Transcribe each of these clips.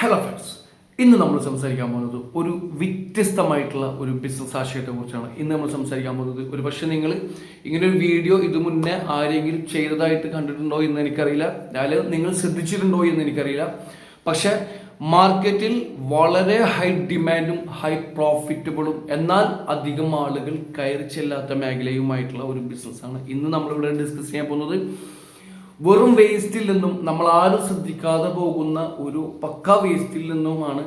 Hello friends, ഇന്ന് നമ്മൾ സംസാരിക്കാൻ പോകുന്നത് ഒരു വ്യത്യസ്തമായിട്ടുള്ള ഒരു ബിസിനസ് ആശയത്തെ കുറിച്ചാണ്. ഇന്ന് നമ്മൾ സംസാരിക്കാൻ പോകുന്നത്, ഒരു പക്ഷേ നിങ്ങൾ ഇങ്ങനെ ഒരു വീഡിയോ ഇത് മുന്നേ ആരെങ്കിലും ചെയ്തതായിട്ട് കണ്ടിട്ടുണ്ടോ എന്ന് എനിക്കറിയില്ല, അല്ലെങ്കിൽ നിങ്ങൾ ശ്രദ്ധിച്ചിട്ടുണ്ടോ എന്ന് എനിക്കറിയില്ല. പക്ഷെ മാർക്കറ്റിൽ വളരെ ഹൈ ഡിമാൻഡും ഹൈ പ്രോഫിറ്റബിളും എന്നാൽ അധികം ആളുകൾ കയറി ചെല്ലാത്ത മേഖലയുമായിട്ടുള്ള ഒരു ബിസിനസ്സാണ് ഇന്ന് നമ്മളിവിടെ ഡിസ്കസ് ചെയ്യാൻ പോകുന്നത്. വെറും വേസ്റ്റിൽ നിന്നും നമ്മൾ ആരും ശ്രദ്ധിക്കാതെ പോകുന്ന ഒരു പക്ക വേസ്റ്റിൽ നിന്നുമാണ്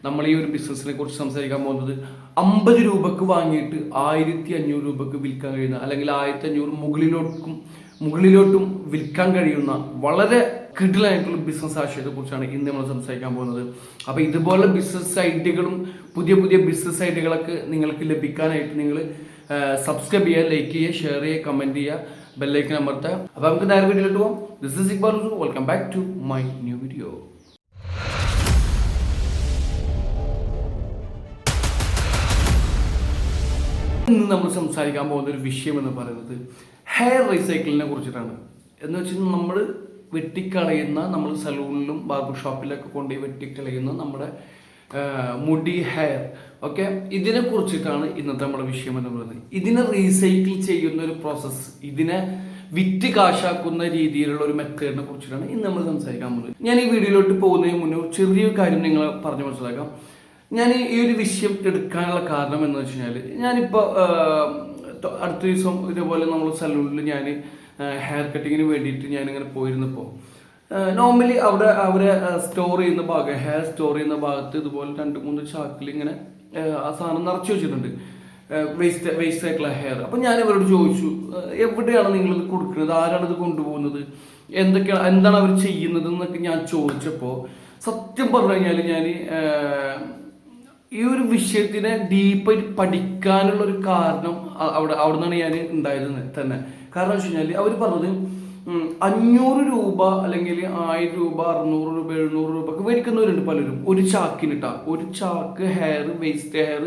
നമ്മൾ ഈ ഒരു ബിസിനസ്സിനെ കുറിച്ച് സംസാരിക്കാൻ പോകുന്നത്. 50 രൂപക്ക് വാങ്ങിയിട്ട് 1500 രൂപക്ക് വിൽക്കാൻ കഴിയുന്ന, അല്ലെങ്കിൽ 1500 മുകളിലോട്ടും വിൽക്കാൻ കഴിയുന്ന വളരെ കിടിലായിട്ടുള്ള ബിസിനസ് ആശയത്തെ കുറിച്ചാണ് ഇന്ന് നമ്മൾ സംസാരിക്കാൻ പോകുന്നത്. അപ്പോൾ ഇതുപോലെ ബിസിനസ് ഐഡിയകളും പുതിയ പുതിയ ബിസിനസ് ഐഡിയകളൊക്കെ നിങ്ങൾക്ക് ലഭിക്കാനായിട്ട് നിങ്ങൾ സബ്സ്ക്രൈബ് ചെയ്യുക, ലൈക്ക് ചെയ്യുക, ഷെയർ ചെയ്യുക, കമൻറ്റ് ചെയ്യുക, ബെല്ലൈക്കൻ അമർത്തുക. അപ്പോൾ നമുക്ക് നേരെ വീഡിയോയിലോട്ട് പോകാം. This is Iqbal. Welcome back to my new video. ഇന്ന് നമ്മൾ സംസാരിക്കാൻ പോകുന്ന ഒരു വിഷയം എന്ന് പറയുന്നത് ഹെയർ റീസൈക്കിളിനെ കുറിച്ചിട്ടാണ്. എന്ന് വെച്ചാൽ നമ്മൾ വെട്ടിക്കളയുന്ന, നമ്മൾ സലൂണിലും ബാർബർ ഷോപ്പിലൊക്കെ കൊണ്ടുപോയി വെട്ടിക്കളയുന്ന നമ്മുടെ മുടി, ഹെയർ ഒക്കെ, ഇതിനെ കുറിച്ചിട്ടാണ് ഇന്നത്തെ നമ്മുടെ വിഷയം എന്ന് പറയുന്നത്. ഇതിനെ റീസൈക്കിൾ ചെയ്യുന്ന ഒരു പ്രോസസ്സ്, ഇതിനെ വിറ്റ് കാശാക്കുന്ന രീതിയിലുള്ള ഒരു മെത്തേഡിനെ കുറിച്ചിട്ടാണ് ഇന്ന് നമ്മൾ സംസാരിക്കാൻ പോകുന്നത്. ഞാൻ ഈ വീഡിയോയിലോട്ട് പോകുന്നതിന് മുന്നേ ചെറിയൊരു കാര്യം നിങ്ങൾ പറഞ്ഞു മനസ്സിലാക്കാം. ഞാൻ ഈ ഒരു വിഷയം എടുക്കാനുള്ള കാരണം എന്ന് വെച്ച് കഴിഞ്ഞാൽ, ഞാനിപ്പോൾ അടുത്ത ദിവസം ഇതേപോലെ നമ്മൾ സലൂണിൽ ഞാൻ ഹെയർ കട്ടിങ്ങിന് വേണ്ടിയിട്ട് ഞാനിങ്ങനെ പോയിരുന്നപ്പോൾ നോർമലി അവരെ സ്റ്റോർ ചെയ്യുന്ന ഭാഗം, ഹെയർ സ്റ്റോർ ചെയ്യുന്ന ഭാഗത്ത് ഇതുപോലെ 2-3 ചാക്കിൽ ഇങ്ങനെ ആ സാധനം നിറച്ച് വെച്ചിട്ടുണ്ട്, വേസ്റ്റ് ആയിട്ടുള്ള ഹെയർ. അപ്പം ഞാൻ ഇവരോട് ചോദിച്ചു, എവിടെയാണ് നിങ്ങളിത് കൊടുക്കുന്നത്, ആരാണ് ഇത് കൊണ്ടുപോകുന്നത്, എന്താണ് അവർ ചെയ്യുന്നത് എന്നൊക്കെ ഞാൻ ചോദിച്ചപ്പോൾ, സത്യം പറഞ്ഞു കഴിഞ്ഞാൽ ഞാൻ ഈ ഒരു വിഷയത്തിനെ ഡീപ്പായിട്ട് പഠിക്കാനുള്ള ഒരു കാരണം അവിടെ നിന്നാണ് ഞാൻ ഉണ്ടായത് തന്നെ. കാരണം വെച്ച് കഴിഞ്ഞാൽ അവർ പറഞ്ഞത് 500 രൂപ അല്ലെങ്കിൽ 1000 രൂപ, 600 രൂപ, 700 രൂപ ഒക്കെ മേടിക്കുന്നവരുണ്ട് പലരും. ഒരു ചാക്കിനിട്ടാ, ഒരു ചാക്ക് ഹെയർ, വേസ്റ്റ് ഹെയർ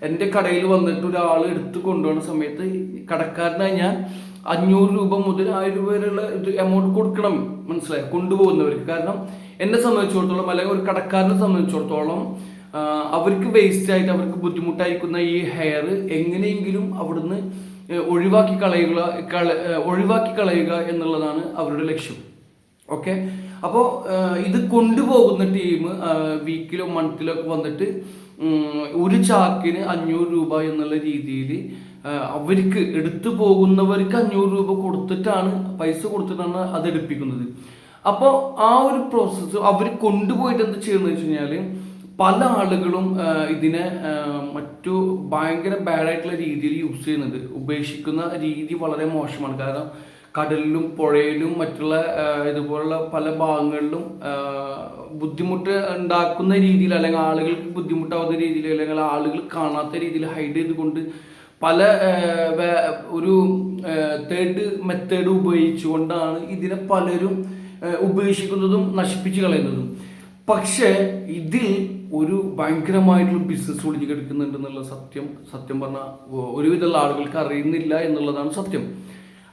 എൻ്റെ കടയിൽ വന്നിട്ട് ഒരാൾ എടുത്ത് കൊണ്ടുപോകുന്ന സമയത്ത് കടക്കാരനായി ഞാൻ 500 രൂപ മുതൽ 1000 രൂപ വരെയുള്ള ഇത് എമൗണ്ട് കൊടുക്കണം, മനസ്സിലായി, കൊണ്ടുപോകുന്നവർക്ക്. കാരണം എന്നെ സംബന്ധിച്ചിടത്തോളം, അല്ലെങ്കിൽ ഒരു കടക്കാരനെ സംബന്ധിച്ചിടത്തോളം, അവർക്ക് വേസ്റ്റ് ആയിട്ട് അവർക്ക് ബുദ്ധിമുട്ടായിരിക്കുന്ന ഈ ഹെയർ എങ്ങനെയെങ്കിലും അവിടുന്ന് ഒഴിവാക്കി കളയുക എന്നുള്ളതാണ് അവരുടെ ലക്ഷ്യം. ഓക്കെ, അപ്പോൾ ഇത് കൊണ്ടുപോകുന്ന ടീം വീക്കിലോ മന്തിലോ ഒക്കെ വന്നിട്ട് ഒരു ചാക്കിന് 500 രൂപ എന്നുള്ള രീതിയിൽ അവർക്ക് എടുത്തു പോകുന്നവർക്ക് 500 രൂപ പൈസ കൊടുത്തിട്ടാണ് അത് എടുപ്പിക്കുന്നത്. അപ്പോൾ ആ ഒരു പ്രോസസ്സ് അവർ കൊണ്ടുപോയിട്ട് എന്ത് ചെയ്യുന്നത് വെച്ച് കഴിഞ്ഞാൽ, പല ആളുകളും ഇതിനെ മറ്റു ഭയങ്കര ബാഡായിട്ടുള്ള രീതിയിൽ യൂസ് ചെയ്യുന്നുണ്ട്. ഉപേക്ഷിക്കുന്ന രീതി വളരെ മോശമാണ്. കാരണം കടലിലും പുഴയിലും മറ്റുള്ള ഇതുപോലുള്ള പല ഭാഗങ്ങളിലും ബുദ്ധിമുട്ട് ഉണ്ടാക്കുന്ന രീതിയിൽ, അല്ലെങ്കിൽ ആളുകൾക്ക് ബുദ്ധിമുട്ടാവുന്ന രീതിയിൽ, അല്ലെങ്കിൽ ആളുകൾ കാണാത്ത രീതിയിൽ ഹൈഡ് ചെയ്തുകൊണ്ട് പല ഒരു തേർഡ് മെത്തേഡ് ഉപയോഗിച്ചുകൊണ്ടാണ് ഇതിനെ പലരും ഉപേക്ഷിക്കുന്നതും നശിപ്പിച്ച് കളയുന്നതും. പക്ഷേ ഇതിൽ ഒരു ഭയങ്കരമായിട്ടുള്ള ബിസിനസ് ഒളിഞ്ഞുകിടക്കുന്നുണ്ടെന്നുള്ള സത്യം പറഞ്ഞാൽ ഒരുവിധമുള്ള ആളുകൾക്ക് അറിയുന്നില്ല എന്നുള്ളതാണ് സത്യം.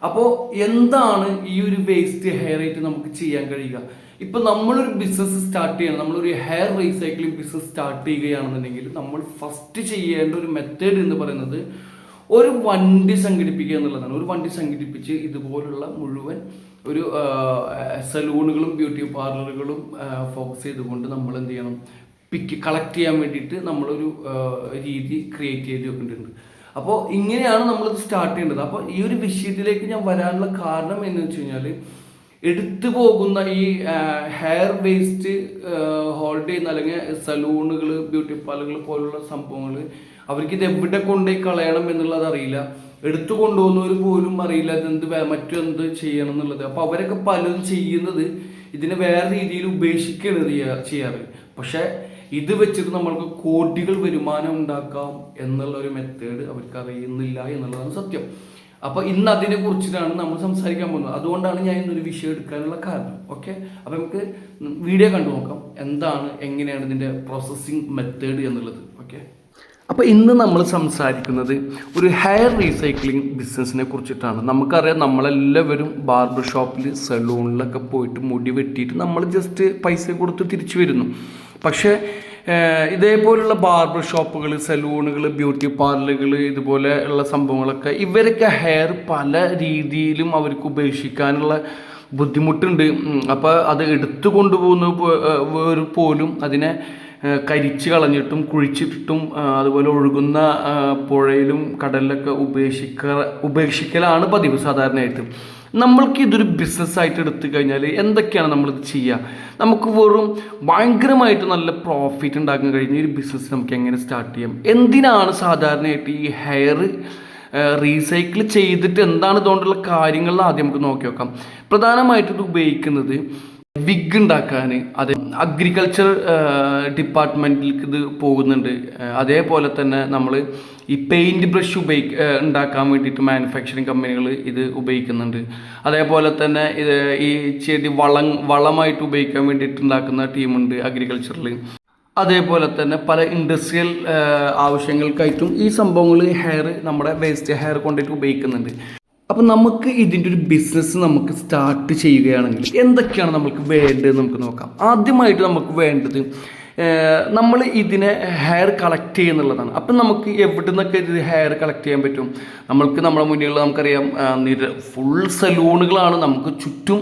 അപ്പോൾ എന്താണ് ഈ ഒരു വേസ്റ്റ് ഹെയർ ആയിട്ട് നമുക്ക് ചെയ്യാൻ കഴിയുക? ഇപ്പം നമ്മളൊരു ബിസിനസ് സ്റ്റാർട്ട് ചെയ്യണം, നമ്മളൊരു ഹെയർ റീസൈക്ലിംഗ് ബിസിനസ് സ്റ്റാർട്ട് ചെയ്യുകയാണെന്നുണ്ടെങ്കിൽ നമ്മൾ ഫസ്റ്റ് ചെയ്യേണ്ട ഒരു മെത്തേഡ് എന്ന് പറയുന്നത് ഒരു വണ്ടി സംഘടിപ്പിക്കുക എന്നുള്ളതാണ്. ഒരു വണ്ടി സംഘടിപ്പിച്ച് ഇതുപോലുള്ള മുഴുവൻ ഒരു സലൂണുകളും ബ്യൂട്ടി പാർലറുകളും ഫോക്കസ് ചെയ്തുകൊണ്ട് നമ്മൾ എന്ത് ചെയ്യണം, കളക്ട് ചെയ്യാൻ വേണ്ടിയിട്ട് നമ്മളൊരു രീതി ക്രിയേറ്റ് ചെയ്ത് വെക്കേണ്ടതുണ്ട്. അപ്പോൾ ഇങ്ങനെയാണ് നമ്മളിത് സ്റ്റാർട്ട് ചെയ്യേണ്ടത്. അപ്പോൾ ഈ ഒരു വിഷയത്തിലേക്ക് ഞാൻ വരാനുള്ള കാരണം എന്ന് വെച്ച് കഴിഞ്ഞാൽ, എടുത്തു പോകുന്ന ഈ ഹെയർ വേസ്റ്റ് ഹോൾഡ് ചെയ്യുന്ന, അല്ലെങ്കിൽ സലൂണുകൾ, ബ്യൂട്ടി പാർലറുകൾ പോലുള്ള സംഭവങ്ങൾ, അവർക്ക് ഇത് എവിടെ കൊണ്ടുപോയി കളയണം എന്നുള്ളത് അറിയില്ല. എടുത്തു കൊണ്ടുപോകുന്നവർ പോലും അറിയില്ല ഇതെന്ത് മറ്റെന്ത് ചെയ്യണം എന്നുള്ളത്. അപ്പോൾ അവരൊക്കെ പലതും ചെയ്യുന്നത് ഇതിനെ വേറെ രീതിയിൽ ഉപേക്ഷിക്കുകയാണ് ചെയ്യാറ്. പക്ഷേ ഇത് വെച്ചിട്ട് നമ്മൾക്ക് കോടികൾ വരുമാനം ഉണ്ടാക്കാം എന്നുള്ള ഒരു മെത്തേഡ് അവർക്ക് അറിയുന്നില്ല എന്നുള്ളതാണ് സത്യം. അപ്പോൾ ഇന്ന് അതിനെ കുറിച്ചിട്ടാണ് നമ്മൾ സംസാരിക്കാൻ പോകുന്നത്. അതുകൊണ്ടാണ് ഞാൻ ഇന്നൊരു വിഷയം എടുക്കാനുള്ള കാരണം. ഓക്കെ, അപ്പോൾ നമുക്ക് വീഡിയോ കണ്ടു നോക്കാം, എങ്ങനെയാണ് ഇതിൻ്റെ പ്രോസസ്സിങ് മെത്തേഡ് എന്നുള്ളത്. ഓക്കെ, അപ്പോൾ ഇന്ന് നമ്മൾ സംസാരിക്കുന്നത് ഒരു ഹെയർ റീസൈക്ലിംഗ് ബിസിനസ്സിനെ കുറിച്ചിട്ടാണ്. നമുക്കറിയാം, നമ്മളെല്ലാവരും ബാർബർ ഷോപ്പിൽ സലൂണിലൊക്കെ പോയിട്ട് മുടി വെട്ടിയിട്ട് നമ്മൾ ജസ്റ്റ് പൈസ കൊടുത്ത് തിരിച്ചു വരുന്നു. പക്ഷേ ഇതേപോലുള്ള ബാർബർ ഷോപ്പുകൾ, സലൂണുകൾ, ബ്യൂട്ടി പാർലറുകൾ, ഇതുപോലെ ഉള്ള സംഭവങ്ങളൊക്കെ ഇവരൊക്കെ ഹെയർ പല രീതിയിലും അവർക്ക് ഉപേക്ഷിക്കാനുള്ള ബുദ്ധിമുട്ടുണ്ട്. അപ്പോൾ അത് എടുത്തു കൊണ്ടുപോകുന്ന പോലും അതിനെ കരിച്ച് കളഞ്ഞിട്ടും കുഴിച്ചിട്ടും അതുപോലെ ഒഴുകുന്ന പുഴയിലും കടലിലൊക്കെ ഉപേക്ഷിക്കലാണ് പതിവ് സാധാരണയായിട്ട്. നമ്മൾക്ക് ഇതൊരു ബിസിനസ്സായിട്ട് എടുത്തു കഴിഞ്ഞാൽ എന്തൊക്കെയാണ് നമ്മളിത് ചെയ്യുക? നമുക്ക് വെറും ഭയങ്കരമായിട്ട് നല്ല പ്രോഫിറ്റ് ഉണ്ടാക്കാൻ കഴിഞ്ഞ ഒരു ബിസിനസ് നമുക്ക് എങ്ങനെ സ്റ്റാർട്ട് ചെയ്യാം? എന്തിനാണ് സാധാരണയായിട്ട് ഈ ഹെയർ റീസൈക്കിൾ ചെയ്തിട്ട് എന്താണ് ഇതുകൊണ്ടുള്ള കാര്യങ്ങളിൽ ആദ്യം നമുക്ക് നോക്കി നോക്കാം. പ്രധാനമായിട്ടും ഇത് ഉപയോഗിക്കുന്നത് വിഗ് ഉണ്ടാക്കാൻ, അത് അഗ്രികൾച്ചർ ഡിപ്പാർട്ട്മെൻറ്റിലേക്ക് ഇത് പോകുന്നുണ്ട്. അതേപോലെ തന്നെ നമ്മൾ ഈ പെയിൻറ്റ് ബ്രഷ് ഉണ്ടാക്കാൻ വേണ്ടിയിട്ട് മാനുഫാക്ചറിങ് കമ്പനികൾ ഇത് ഉപയോഗിക്കുന്നുണ്ട്. അതേപോലെ തന്നെ ഇത് ഈ ചെടി വളമായിട്ട് ഉപയോഗിക്കാൻ വേണ്ടിയിട്ട് ഉണ്ടാക്കുന്ന ടീമുണ്ട് അഗ്രികൾച്ചറിൽ. അതേപോലെ തന്നെ പല ഇൻഡസ്ട്രിയൽ ആവശ്യങ്ങൾക്കായിട്ടും ഈ സംഭവങ്ങൾ നമ്മുടെ വേസ്റ്റ് ഹെയർ കൊണ്ടിട്ട് ഉപയോഗിക്കുന്നുണ്ട്. അപ്പം നമുക്ക് ഇതിൻ്റെ ഒരു ബിസിനസ് നമുക്ക് സ്റ്റാർട്ട് ചെയ്യുകയാണെങ്കിൽ എന്തൊക്കെയാണ് നമുക്ക് വേണ്ടത് നമുക്ക് നോക്കാം. ആദ്യമായിട്ട് നമുക്ക് വേണ്ടത് നമ്മൾ ഇതിനെ ഹെയർ കളക്ട് ചെയ്യുന്നുള്ളതാണ്. അപ്പം നമുക്ക് എവിടെ നിന്നൊക്കെ ഇത് ഹെയർ കളക്ട് ചെയ്യാൻ പറ്റും? നമ്മുടെ മുന്നിലുള്ള നമുക്കറിയാം ഫുൾ സലൂണുകളാണ്. നമുക്ക് ചുറ്റും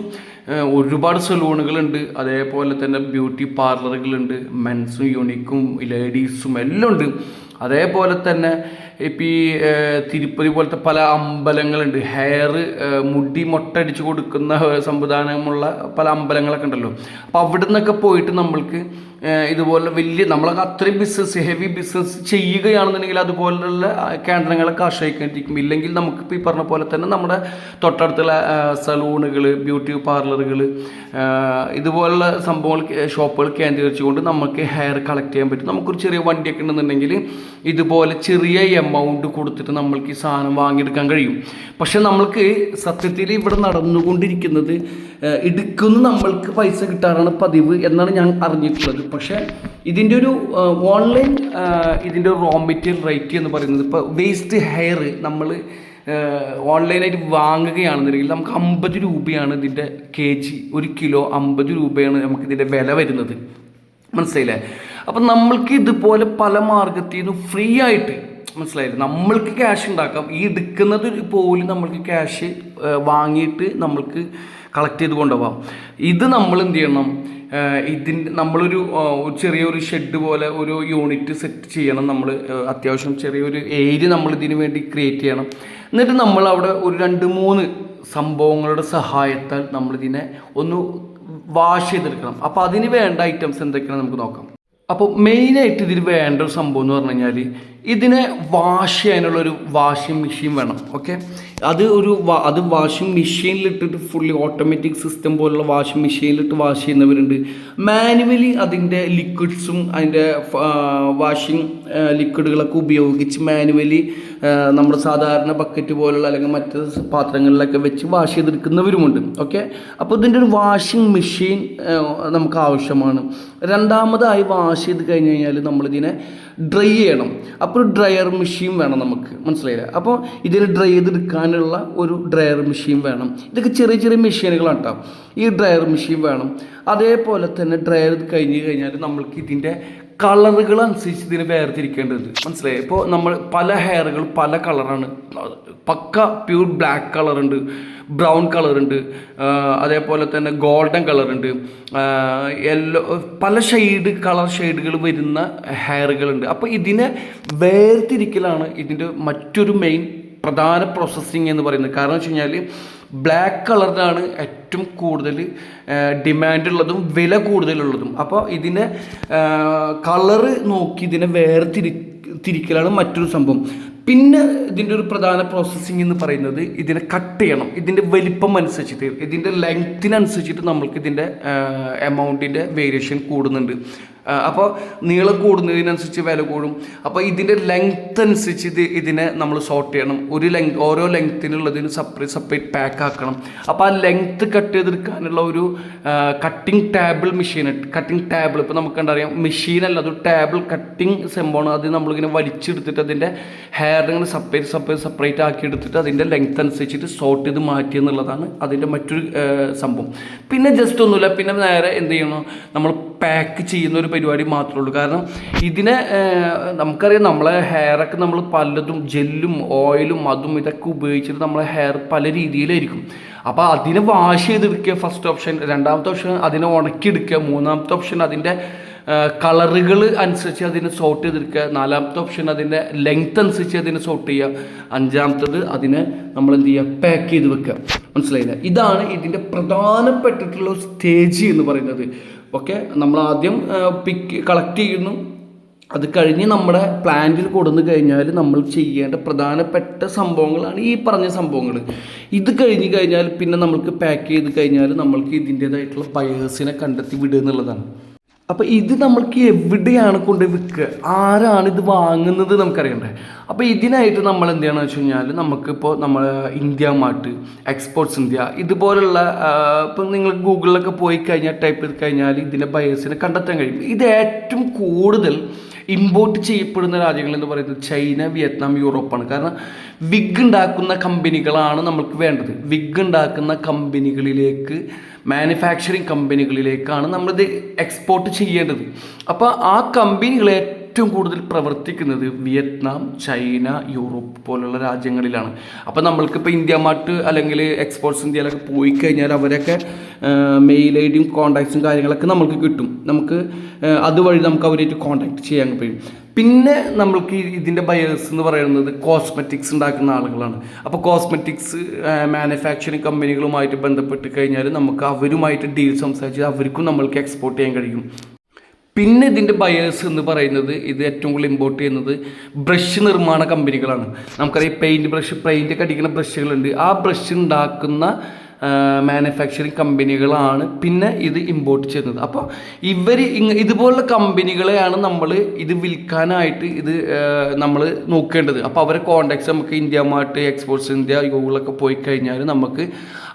ഒരുപാട് സലൂണുകളുണ്ട്. അതേപോലെ തന്നെ ബ്യൂട്ടി പാർലറുകളുണ്ട്, മെൻസും യൂണിക്കും ലേഡീസും എല്ലാം ഉണ്ട്. അതേപോലെ തന്നെ ഇപ്പം ഈ തിരുപ്പതി പോലത്തെ പല അമ്പലങ്ങളുണ്ട്. മുടി മൊട്ടടിച്ച് കൊടുക്കുന്ന സംവിധാനമുള്ള പല അമ്പലങ്ങളൊക്കെ ഉണ്ടല്ലോ. അപ്പോൾ അവിടെ നിന്നൊക്കെ പോയിട്ട് നമ്മൾക്ക് ഇതുപോലെ നമ്മളൊക്കെ അത്രയും ഹെവി ബിസിനസ് ചെയ്യുകയാണെന്നുണ്ടെങ്കിൽ അതുപോലുള്ള കേന്ദ്രങ്ങളൊക്കെ ആശ്രയിക്കേണ്ടിയിരിക്കും. ഇല്ലെങ്കിൽ നമുക്കിപ്പോൾ ഈ പറഞ്ഞ പോലെ തന്നെ നമ്മുടെ തൊട്ടടുത്തുള്ള സലൂണുകൾ, ബ്യൂട്ടി പാർലറുകൾ, ഇതുപോലുള്ള സംഭവങ്ങൾ, ഷോപ്പുകൾ കേന്ദ്രീകരിച്ചുകൊണ്ട് നമുക്ക് ഹെയർ കളക്ട് ചെയ്യാൻ പറ്റും. നമുക്കൊരു ചെറിയ വണ്ടിയൊക്കെ ഉണ്ടെന്നുണ്ടെങ്കിൽ ഇതുപോലെ ചെറിയ എമൗണ്ട് കൊടുത്തിട്ട് നമ്മൾക്ക് ഈ സാധനം വാങ്ങിയെടുക്കാൻ കഴിയും. പക്ഷെ നമ്മൾക്ക് സത്യത്തിൽ ഇവിടെ നടന്നുകൊണ്ടിരിക്കുന്നത് എടുക്കുന്ന നമ്മൾക്ക് പൈസ കിട്ടാറാണ് പതിവ് എന്നാണ് ഞാൻ അറിഞ്ഞിട്ടുള്ളത്. പക്ഷേ ഇതിൻ്റെ ഒരു ഓൺലൈൻ ഇതിൻ്റെ റോ മെറ്റീരിയൽ റേറ്റ് എന്ന് പറയുന്നത്, ഇപ്പോൾ വേസ്റ്റ് ഹെയർ നമ്മൾ ഓൺലൈനായിട്ട് വാങ്ങുകയാണെന്നുണ്ടെങ്കിൽ നമുക്ക് 50 രൂപയാണ് ഇതിൻ്റെ kg. 1 കിലോ 50 രൂപയാണ് നമുക്കിതിൻ്റെ വില വരുന്നത്. മനസ്സിലായില്ലേ? അപ്പം നമ്മൾക്ക് ഇതുപോലെ പല മാർഗത്തിൽ നിന്ന് ഫ്രീ ആയിട്ട്, മനസ്സിലായില്ലേ, നമ്മൾക്ക് ക്യാഷ് ഉണ്ടാക്കാം. ഈ എടുക്കുന്നത് പോലും നമ്മൾക്ക് ക്യാഷ് വാങ്ങിയിട്ട് നമ്മൾക്ക് കളക്ട് ചെയ്ത് കൊണ്ടുപോകാം. ഇത് നമ്മൾ എന്ത് ചെയ്യണം? നമ്മളൊരു ചെറിയൊരു ഷെഡ് പോലെ ഒരു യൂണിറ്റ് സെറ്റ് ചെയ്യണം. നമ്മൾ അത്യാവശ്യം ചെറിയൊരു ഏരിയ നമ്മൾ ഇതിന് വേണ്ടി ക്രിയേറ്റ് ചെയ്യണം. എന്നിട്ട് നമ്മൾ അവിടെ ഒരു 2-3 സംഭവങ്ങളുടെ സഹായത്താൽ നമ്മളിതിനെ ഒന്ന് വാഷ് ചെയ്തെടുക്കണം. അപ്പോൾ അതിന് വേണ്ട ഐറ്റംസ് എന്തൊക്കെയാണ് നമുക്ക് നോക്കാം. അപ്പോൾ മെയിനായിട്ട് ഇതിൽ വേണ്ട ഒരു സംഭവം എന്ന് പറഞ്ഞു കഴിഞ്ഞാൽ ഇതിനെ വാഷ് ചെയ്യാനുള്ളൊരു വാഷിംഗ് മെഷീൻ വേണം. ഓക്കെ, അത് വാഷിംഗ് മെഷീനിലിട്ടിട്ട് ഫുള്ളി ഓട്ടോമാറ്റിക് സിസ്റ്റം പോലുള്ള വാഷിംഗ് മെഷീനിലിട്ട് വാഷ് ചെയ്യുന്നവരുണ്ട്. മാനുവലി അതിൻ്റെ ലിക്വിഡ്സും അതിൻ്റെ വാഷിംഗ് ലിക്വിഡുകളൊക്കെ ഉപയോഗിച്ച് മാനുവലി നമ്മുടെ സാധാരണ ബക്കറ്റ് പോലുള്ള അല്ലെങ്കിൽ മറ്റ് പാത്രങ്ങളിലൊക്കെ വെച്ച് വാഷ് ചെയ്തെടുക്കുന്നവരുമുണ്ട്. ഓക്കെ, അപ്പോൾ ഇതിൻ്റെ ഒരു വാഷിംഗ് മെഷീൻ നമുക്ക് ആവശ്യമാണ്. രണ്ടാമതായി വാഷ് ചെയ്ത് കഴിഞ്ഞ് കഴിഞ്ഞാൽ നമ്മളിതിനെ ഡ്രൈ ചെയ്യണം. അപ്പോൾ ഒരു ഡ്രയർ മെഷീൻ വേണം നമുക്ക്. മനസ്സിലായില്ല? അപ്പോൾ ഇതിൽ ഡ്രൈ ചെയ്തെടുക്കാനുള്ള ഒരു ഡ്രയർ മെഷീൻ വേണം. ഇതൊക്കെ ചെറിയ ചെറിയ മെഷീനുകളാണ് കേട്ടോ. ഈ ഡ്രയർ മെഷീൻ വേണം. അതേപോലെ തന്നെ ഡ്രയർ കഴിഞ്ഞ് കഴിഞ്ഞാൽ നമ്മൾക്ക് ഇതിൻ്റെ കളറുകൾ അനുസരിച്ച് ഇതിനെ വേർതിരിക്കേണ്ടത്. മനസ്സിലായി? ഇപ്പോൾ നമ്മൾ പല ഹെയറുകൾ പല കളറാണ്. പക്ക പ്യൂർ ബ്ലാക്ക് കളറുണ്ട്, ബ്രൗൺ കളറുണ്ട്, അതേപോലെ തന്നെ ഗോൾഡൻ കളറുണ്ട്, പല കളർ ഷെയ്ഡുകൾ വരുന്ന ഹെയറുകളുണ്ട്. അപ്പോൾ ഇതിനെ വേർതിരിക്കലാണ് ഇതിൻ്റെ മറ്റൊരു മെയിൻ പ്രധാന പ്രോസസ്സിങ് എന്ന് പറയുന്നത്. കാരണം വെച്ച് കഴിഞ്ഞാൽ ബ്ലാക്ക് കളറിനാണ് ഏറ്റവും കൂടുതൽ ഡിമാൻഡുള്ളതും വില കൂടുതലുള്ളതും. അപ്പോൾ ഇതിനെ കളറ് നോക്കി ഇതിനെ തിരിക്കലാണ് മറ്റൊരു സംഭവം. പിന്നെ ഇതിൻ്റെ ഒരു പ്രധാന പ്രോസസ്സിങ് എന്ന് പറയുന്നത് ഇതിനെ കട്ട് ചെയ്യണം. ഇതിൻ്റെ വലിപ്പം അനുസരിച്ചിട്ട്, ഇതിൻ്റെ ലെങ്ത്തിനനുസരിച്ചിട്ട് നമ്മൾക്ക് ഇതിൻ്റെ എമൗണ്ടിൻ്റെ വേരിയേഷൻ കൂടുന്നുണ്ട്. അപ്പോൾ നീളം കൂടുന്നതിനനുസരിച്ച് വില കൂടും. അപ്പോൾ ഇതിൻ്റെ ലെങ്ത് അനുസരിച്ച് ഇതിനെ നമ്മൾ സോർട്ട് ചെയ്യണം. ഓരോ ലെങ്ത്തിനുള്ളതിന് സെപ്പറേറ്റ് പാക്ക് ആക്കണം. അപ്പോൾ ആ ലെങ്ത്ത് കട്ട് ചെയ്തെടുക്കാനുള്ള ഒരു cutting table machine, cutting table ഇപ്പോൾ നമുക്ക് കണ്ടറിയാം, മെഷീനല്ല, അത് ടേബിൾ കട്ടിംഗ് സംഭവമാണ്. അത് നമ്മളിങ്ങനെ വലിച്ചെടുത്തിട്ട് അതിൻ്റെ ഹെയർ ഇങ്ങനെ സെപ്പറേറ്റ് ആക്കി എടുത്തിട്ട് അതിൻ്റെ ലെങ്ത് അനുസരിച്ചിട്ട് സോർട്ട് ചെയ്ത് മാറ്റി എന്നുള്ളതാണ് അതിൻ്റെ മറ്റൊരു സംഭവം. പിന്നെ ജസ്റ്റ് ഒന്നുമില്ല, പിന്നെ നേരെ എന്ത് ചെയ്യണം, നമ്മൾ പാക്ക് ചെയ്യുന്ന ഒരു പരിപാടി മാത്രമേ ഉള്ളൂ. കാരണം ഇതിനെ നമുക്കറിയാം, നമ്മളെ ഹെയറൊക്കെ നമ്മൾ പലതും ജെല്ലും ഓയിലും അതും ഇതൊക്കെ ഉപയോഗിച്ചിട്ട് നമ്മളെ ഹെയർ പല രീതിയിലായിരിക്കും. അപ്പോൾ അതിനെ വാഷ് ചെയ്തെടുക്കുക ഫസ്റ്റ് ഓപ്ഷൻ. രണ്ടാമത്തെ ഓപ്ഷൻ അതിനെ ഉണക്കിയെടുക്കുക. മൂന്നാമത്തെ ഓപ്ഷൻ അതിൻ്റെ കളറുകൾ അനുസരിച്ച് അതിനെ സോർട്ട് ചെയ്തെടുക്കുക. നാലാമത്തെ ഓപ്ഷൻ അതിൻ്റെ ലെങ്ത് അനുസരിച്ച് അതിനെ സോർട്ട് ചെയ്യുക. അഞ്ചാമത്തത് അതിനെ നമ്മൾ എന്ത് ചെയ്യുക, പാക്ക് ചെയ്ത് വെക്കുക. മനസ്സിലായില്ല? ഇതാണ് ഇതിൻ്റെ പ്രധാനപ്പെട്ടിട്ടുള്ള സ്റ്റേജ് എന്ന് പറയുന്നത്. ഓക്കെ, നമ്മൾ ആദ്യം കളക്ട് ചെയ്യുന്നു. അത് കഴിഞ്ഞ് നമ്മുടെ പ്ലാന്റിൽ കൊടുന്നു കഴിഞ്ഞാൽ നമ്മൾ ചെയ്യേണ്ട പ്രധാനപ്പെട്ട സംഭവങ്ങളാണ് ഈ പറഞ്ഞ സംഭവങ്ങൾ. ഇത് കഴിഞ്ഞ് കഴിഞ്ഞാൽ പിന്നെ നമ്മൾക്ക് പാക്ക് ചെയ്ത് കഴിഞ്ഞാൽ നമ്മൾക്ക് ഇതിൻ്റേതായിട്ടുള്ള ബയേഴ്സിനെ കണ്ടെത്തി വിടുക എന്നുള്ളതാണ്. അപ്പോൾ ഇത് നമ്മൾക്ക് എവിടെയാണ് കൊണ്ട് വിൽക്കുക, ആരാണ് ഇത് വാങ്ങുന്നത് നമുക്കറിയണ്ടേ. അപ്പോൾ ഇതിനായിട്ട് നമ്മൾ എന്ത് ചെയ്യണമെന്ന് വെച്ച് കഴിഞ്ഞാൽ, നമുക്കിപ്പോൾ നമ്മൾ ഇന്ത്യ മാർട്ട്, എക്സ്പോർട്സ് ഇന്ത്യ ഇതുപോലുള്ള ഇപ്പം നിങ്ങൾ ഗൂഗിളിലൊക്കെ പോയി കഴിഞ്ഞാൽ ടൈപ്പ് ചെയ്ത് കഴിഞ്ഞാൽ ഇതിൻ്റെ ബയേഴ്സിനെ കണ്ടെത്താൻ കഴിയും. ഇത് ഏറ്റവും കൂടുതൽ ഇമ്പോർട്ട് ചെയ്യപ്പെടുന്ന രാജ്യങ്ങൾ എന്ന് പറയുന്നത് ചൈന, വിയറ്റ്നാം, യൂറോപ്പാണ്. കാരണം വിഗ് ഉണ്ടാക്കുന്ന കമ്പനികളാണ് നമ്മൾക്ക് വേണ്ടത്. വിഗ് ഉണ്ടാക്കുന്ന കമ്പനികളിലേക്ക്, മാനുഫാക്ചറിങ് കമ്പനികളിലേക്കാണ് നമ്മളിത് എക്സ്പോർട്ട് ചെയ്യേണ്ടത്. അപ്പോൾ ആ കമ്പനികൾ ഏറ്റവും കൂടുതൽ പ്രവർത്തിക്കുന്നത് വിയറ്റ്നാം, ചൈന, യൂറോപ്പ് പോലുള്ള രാജ്യങ്ങളിലാണ്. അപ്പോൾ നമ്മൾക്കിപ്പോൾ ഇന്ത്യ മാർട്ട് അല്ലെങ്കിൽ എക്സ്പോർട്സ് ഇന്ത്യയിലൊക്കെ പോയി കഴിഞ്ഞാൽ അവരൊക്കെ മെയിൽ ഐ ഡിയും കോൺടാക്ട്സും കാര്യങ്ങളൊക്കെ നമുക്ക് കിട്ടും. നമുക്ക് അതുവഴി നമുക്ക് അവരായിട്ട് കോൺടാക്ട് ചെയ്യാൻ കഴിയും. പിന്നെ നമ്മൾക്ക് ഇതിൻ്റെ ബയേഴ്സ് എന്ന് പറയുന്നത് കോസ്മെറ്റിക്സ് ഉണ്ടാക്കുന്ന ആളുകളാണ്. അപ്പോൾ കോസ്മെറ്റിക്സ് മാനുഫാക്ചറിങ് കമ്പനികളുമായിട്ട് ബന്ധപ്പെട്ട് കഴിഞ്ഞാൽ നമുക്ക് അവരുമായിട്ട് ഡീൽ സംസാരിച്ച് അവർക്കും നമ്മൾക്ക് എക്സ്പോർട്ട് ചെയ്യാൻ കഴിയും. പിന്നെ ഇതിൻ്റെ ബയേഴ്സ് എന്ന് പറയുന്നത്, ഇത് ഏറ്റവും കൂടുതൽ ഇമ്പോർട്ട് ചെയ്യുന്നത് ബ്രഷ് നിർമ്മാണ കമ്പനികളാണ്. നമുക്കറിയാം പെയിൻറ്റ് അടിക്കുന്ന ബ്രഷുകളുണ്ട്. ആ ബ്രഷ് ഉണ്ടാക്കുന്ന മാനുഫാക്ചറിങ് കമ്പനികളാണ് പിന്നെ ഇത് ഇമ്പോർട്ട് ചെയ്യുന്നത്. അപ്പോൾ ഇതുപോലുള്ള കമ്പനികളെയാണ് നമ്മൾ ഇത് വിൽക്കാനായിട്ട് നമ്മൾ നോക്കേണ്ടത്. അപ്പോൾ അവരെ കോൺടാക്ട്സ് നമുക്ക് ഇന്ത്യ മാർട്ട്, എക്സ്പോർട്സ് ഇന്ത്യ, ഗൂഗിളൊക്കെ പോയി കഴിഞ്ഞാൽ നമുക്ക്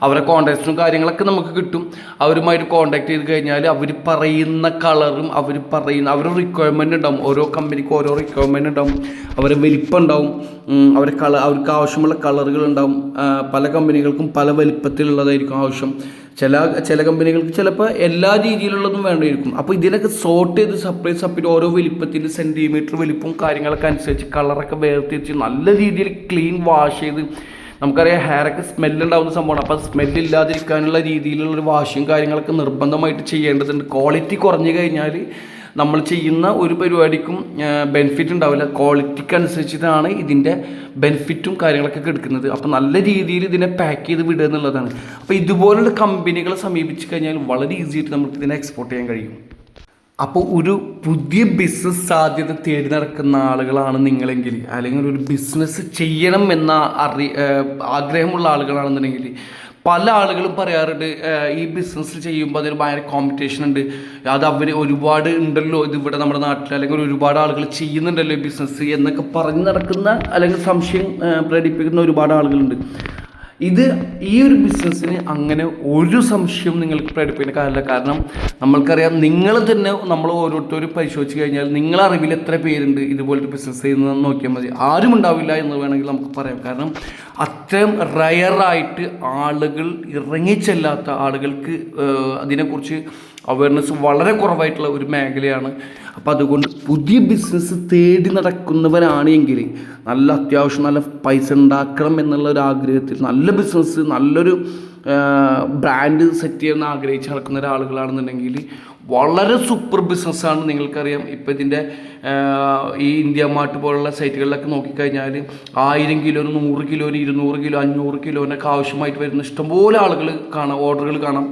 അവരെ കോൺടാക്ട്സും കാര്യങ്ങളൊക്കെ നമുക്ക് കിട്ടും. അവരുമായിട്ട് കോൺടാക്ട് ചെയ്ത് കഴിഞ്ഞാൽ അവർ പറയുന്ന കളറും അവരുടെ റിക്വയർമെൻറ്റ് ഉണ്ടാവും. ഓരോ കമ്പനിക്കും ഓരോ റിക്വയർമെൻറ്റ് ഉണ്ടാവും. അവരുടെ വലിപ്പം ഉണ്ടാവും. അവർക്ക് ആവശ്യമുള്ള കളറുകൾ ഉണ്ടാവും. പല കമ്പനികൾക്കും പല വലിപ്പത്തിലുള്ളതായിരിക്കും ആവശ്യം. ചില കമ്പനികൾക്ക് ചിലപ്പോൾ എല്ലാ രീതിയിലുള്ളതും വേണ്ടിയിരിക്കും. അപ്പോൾ ഇതിനൊക്കെ സോർട്ട് ചെയ്ത് സെപ്പറേറ്റ് ഓരോ വലിപ്പത്തിൻ്റെ സെൻറ്റിമീറ്റർ വലിപ്പവും കാര്യങ്ങളൊക്കെ അനുസരിച്ച് കളറൊക്കെ വേർതിരിച്ച് നല്ല രീതിയിൽ ക്ലീൻ വാഷ് ചെയ്ത്, നമുക്കറിയാം ഹെയറൊക്കെ സ്മെല്ലുണ്ടാവുന്ന സംഭവമാണ്. അപ്പോൾ സ്മെല്ലില്ലാതിരിക്കാനുള്ള രീതിയിലുള്ളൊരു വാഷിങ് കാര്യങ്ങളൊക്കെ നിർബന്ധമായിട്ട് ചെയ്യേണ്ടതുണ്ട്. ക്വാളിറ്റി കുറഞ്ഞു കഴിഞ്ഞാൽ നമ്മൾ ചെയ്യുന്ന ഒരു പരിപാടിക്കും ബെനിഫിറ്റ് ഉണ്ടാവില്ല. ക്വാളിറ്റിക്ക് അനുസരിച്ചിട്ടാണ് ഇതിൻ്റെ ബെനിഫിറ്റും കാര്യങ്ങളൊക്കെ എടുക്കുന്നത്. അപ്പോൾ നല്ല രീതിയിൽ ഇതിനെ പാക്ക് ചെയ്ത് വിടുക എന്നുള്ളതാണ്. അപ്പോൾ ഇതുപോലുള്ള കമ്പനികളെ സമീപിച്ച് കഴിഞ്ഞാൽ വളരെ ഈസി ആയിട്ട് നമുക്ക് ഇതിനെ എക്സ്പോർട്ട് ചെയ്യാൻ കഴിയും. അപ്പോൾ ഒരു പുതിയ ബിസിനസ് സാധ്യത തേടി നടക്കുന്ന ആളുകളാണ് നിങ്ങളെങ്കിൽ, അല്ലെങ്കിൽ ഒരു ബിസിനസ് ചെയ്യണം എന്ന ആഗ്രഹമുള്ള ആളുകളാണെന്നുണ്ടെങ്കിൽ, പല ആളുകളും പറയാറുണ്ട് ഈ ബിസിനസ് ചെയ്യുമ്പോൾ അതിന് ഭയങ്കര കോമ്പറ്റീഷൻ ഉണ്ട്, അത് ഒരുപാട് ഉണ്ടല്ലോ ഇതിവിടെ നമ്മുടെ നാട്ടിൽ, അല്ലെങ്കിൽ ഒരുപാട് ആളുകൾ ചെയ്യുന്നുണ്ടല്ലോ ഈ ബിസിനസ് എന്നൊക്കെ പറഞ്ഞ് നടക്കുന്ന അല്ലെങ്കിൽ സംശയം പ്രകടിപ്പിക്കുന്ന ഒരുപാട് ആളുകളുണ്ട്. ഈ ഒരു ബിസിനസ്സിന് അങ്ങനെ ഒരു സംശയം നിങ്ങൾക്ക് പ്രകടിപ്പിക്കുന്ന കാര്യമില്ല. കാരണം നമ്മൾക്കറിയാം, നിങ്ങൾ തന്നെ നമ്മൾ ഓരോരുത്തരും പരിശോധിച്ച് കഴിഞ്ഞാൽ നിങ്ങളെ അറിവിൽ എത്ര പേരുണ്ട് ഇതുപോലത്തെ ബിസിനസ് ചെയ്യുന്നതെന്ന് നോക്കിയാൽ മതി. ആരും ഉണ്ടാവില്ല എന്ന് വേണമെങ്കിൽ നമുക്ക് പറയാം. കാരണം അത്രയും റയറായിട്ട് ആളുകൾ ഇറങ്ങിച്ചെല്ലാത്ത, ആളുകൾക്ക് അതിനെക്കുറിച്ച് അവയർനെസ് വളരെ കുറവായിട്ടുള്ള ഒരു മേഖലയാണ്. അപ്പോൾ അതുകൊണ്ട് പുതിയ ബിസിനസ് തേടി നടക്കുന്നവരാണ് എങ്കിൽ, നല്ല അത്യാവശ്യം നല്ല പൈസ ഉണ്ടാക്കണം എന്നുള്ള ഒരു ആഗ്രഹത്തിൽ, നല്ല ബിസിനസ്, നല്ലൊരു ബ്രാൻഡ് സെറ്റ് ചെയ്യാൻ ആഗ്രഹിച്ച് നടക്കുന്ന ഒരാളുകളാണെന്നുണ്ടെങ്കിൽ വളരെ സൂപ്പർ ബിസിനസ്സാണ്. നിങ്ങൾക്കറിയാം, ഇപ്പോൾ ഇതിൻ്റെ ഈ ഇന്ത്യ മാർട്ട് പോലുള്ള സൈറ്റുകളിലൊക്കെ നോക്കിക്കഴിഞ്ഞാൽ 1000 കിലോ, 100 കിലോ, 200 കിലോ, 500 കിലോനൊക്കെ ആവശ്യമായിട്ട് വരുന്ന ഇഷ്ടംപോലെ ആളുകൾ കാണാം, ഓർഡറുകൾ കാണാം.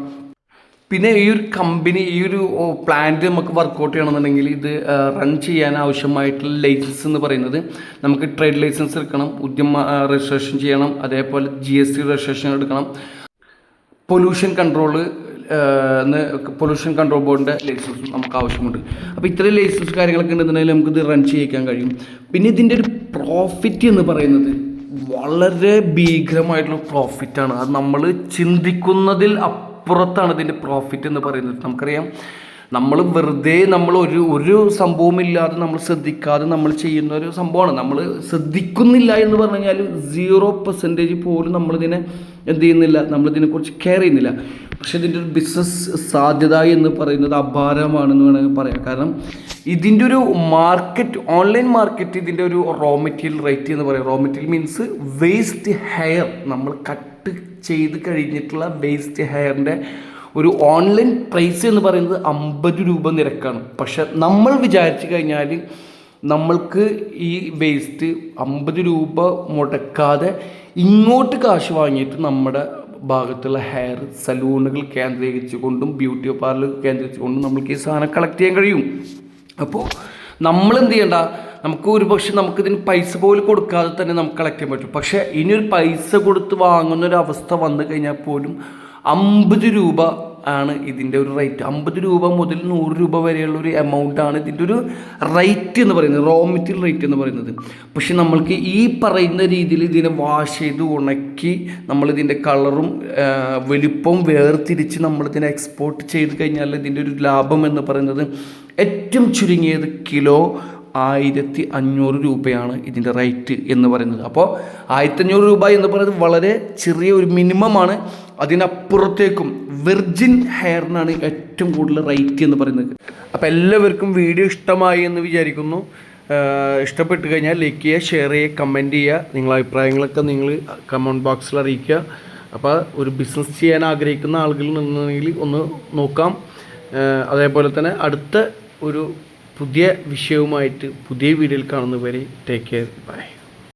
പിന്നെ ഈ ഒരു കമ്പനി, ഈ ഒരു പ്ലാന്റ് നമുക്ക് വർക്കൗട്ട് ചെയ്യണമെന്നുണ്ടെങ്കിൽ ഇത് റൺ ചെയ്യാൻ ആവശ്യമായിട്ടുള്ള ലൈസൻസ് എന്ന് പറയുന്നത്, നമുക്ക് ട്രേഡ് ലൈസൻസ് എടുക്കണം, ഉദ്യമ രജിസ്ട്രേഷൻ ചെയ്യണം, അതേപോലെ GST രജിസ്ട്രേഷൻ എടുക്കണം, പൊല്യൂഷൻ കൺട്രോൾ പൊല്യൂഷൻ കൺട്രോൾ ബോർഡിൻ്റെ ലൈസൻസും നമുക്ക് ആവശ്യമുണ്ട്. അപ്പോൾ ഇത്രയും ലൈസൻസ് കാര്യങ്ങളൊക്കെ ഉണ്ടെന്നുണ്ടെങ്കിൽ നമുക്കിത് റൺ ചെയ്യിക്കാൻ കഴിയും. പിന്നെ ഇതിൻ്റെ ഒരു പ്രോഫിറ്റ് എന്ന് പറയുന്നത് വളരെ ഭീകരമായിട്ടുള്ള പ്രോഫിറ്റാണ്. അത് നമ്മൾ ചിന്തിക്കുന്നതിൽ അപ്പുറത്താണ് ഇതിൻ്റെ പ്രോഫിറ്റ് എന്ന് പറയുന്നത്. നമുക്കറിയാം, നമ്മൾ വെറുതെ ഒരു സംഭവമില്ലാതെ നമ്മൾ ശ്രദ്ധിക്കാതെ നമ്മൾ ചെയ്യുന്ന ഒരു സംഭവമാണ്. നമ്മൾ ശ്രദ്ധിക്കുന്നില്ല എന്ന് പറഞ്ഞു കഴിഞ്ഞാൽ 0% പോലും നമ്മളിതിനെ എന്ത് ചെയ്യുന്നില്ല, നമ്മളിതിനെക്കുറിച്ച് കെയർ ചെയ്യുന്നില്ല. പക്ഷേ ഇതിൻ്റെ ഒരു ബിസിനസ് സാധ്യത എന്ന് പറയുന്നത് അപാരമാണെന്ന് വേണമെങ്കിൽ പറയാം. കാരണം ഇതിൻ്റെ ഒരു മാർക്കറ്റ്, ഓൺലൈൻ മാർക്കറ്റ്, ഇതിൻ്റെ ഒരു റോ മെറ്റീരിയൽ റേറ്റ് എന്ന് പറയും. Raw material means waste hair, നമ്മൾ കട്ട് ചെയ്ത് കഴിഞ്ഞിട്ടുള്ള വേസ്റ്റ് ഹെയറിൻ്റെ ഒരു ഓൺലൈൻ പ്രൈസ് എന്ന് പറയുന്നത് 50 രൂപ നിരക്കാണ്. പക്ഷെ നമ്മൾ വിചാരിച്ചു കഴിഞ്ഞാൽ നമ്മൾക്ക് ഈ വേസ്റ്റ് 50 രൂപ മുടക്കാതെ ഇങ്ങോട്ട് കാശ് വാങ്ങിയിട്ട് നമ്മുടെ ഭാഗത്തുള്ള ഹെയർ സലൂണുകൾ കേന്ദ്രീകരിച്ചുകൊണ്ടും ബ്യൂട്ടി പാർലർ കേന്ദ്രീകരിച്ചുകൊണ്ടും നമ്മൾക്ക് ഈ സാധനം കളക്ട് ചെയ്യാൻ കഴിയും. അപ്പോൾ നമ്മൾ എന്ത് ചെയ്യണ്ട, നമുക്ക് ഒരു പക്ഷെ നമുക്കിതിന് പൈസ പോലും കൊടുക്കാതെ തന്നെ നമുക്ക് കളക്ട് ചെയ്യാൻ പറ്റും. പക്ഷേ ഇനിയൊരു പൈസ കൊടുത്ത് വാങ്ങുന്നൊരവസ്ഥ വന്നു കഴിഞ്ഞാൽ പോലും 50 രൂപ ആണ് ഇതിൻ്റെ ഒരു റേറ്റ്. 50 രൂപ മുതൽ 100 രൂപ വരെയുള്ള ഒരു എമൗണ്ടാണ് ഇതിൻ്റെ ഒരു റേറ്റ് എന്ന് പറയുന്നത്, റോ മെറ്റീരിയൽ റേറ്റ് എന്ന് പറയുന്നത്. പക്ഷെ നമ്മൾക്ക് ഈ പറയുന്ന രീതിയിൽ ഇതിനെ വാഷ് ചെയ്ത് ഉണക്കി നമ്മളിതിൻ്റെ കളറും വലിപ്പവും വേർതിരിച്ച് നമ്മളിതിനെ എക്സ്പോർട്ട് ചെയ്ത് കഴിഞ്ഞാൽ ഇതിൻ്റെ ഒരു ലാഭം എന്ന് പറയുന്നത് ഏറ്റവും ചുരുങ്ങിയത് കിലോ 1500 രൂപയാണ് ഇതിൻ്റെ റേറ്റ് എന്ന് പറയുന്നത്. അപ്പോൾ 1500 രൂപ എന്ന് പറയുന്നത് വളരെ ചെറിയ ഒരു മിനിമമാണ്. അതിനപ്പുറത്തേക്കും വെർജിൻ ഹെയറിനാണ് ഏറ്റവും കൂടുതൽ റേറ്റ് എന്ന് പറയുന്നത്. അപ്പോൾ എല്ലാവർക്കും വീഡിയോ ഇഷ്ടമായി എന്ന് വിചാരിക്കുന്നു. ഇഷ്ടപ്പെട്ട് കഴിഞ്ഞാൽ ലൈക്ക് ചെയ്യുക, ഷെയർ ചെയ്യുക, കമൻറ്റ് ചെയ്യുക. നിങ്ങളുടെ അഭിപ്രായങ്ങളൊക്കെ നിങ്ങൾ കമൻറ്റ് ബോക്സിൽ അറിയിക്കുക. അപ്പോൾ ഒരു ബിസിനസ് ചെയ്യാൻ ആഗ്രഹിക്കുന്ന ആളുകളിൽ നിന്നെങ്കിൽ ഒന്ന് നോക്കാം. അതേപോലെ തന്നെ അടുത്ത ഒരു പുതിയ വിഷയവുമായിട്ട് പുതിയ വീഡിയോയിൽ കാണുന്നവരെ ടേക്ക് കെയർ, ബൈ.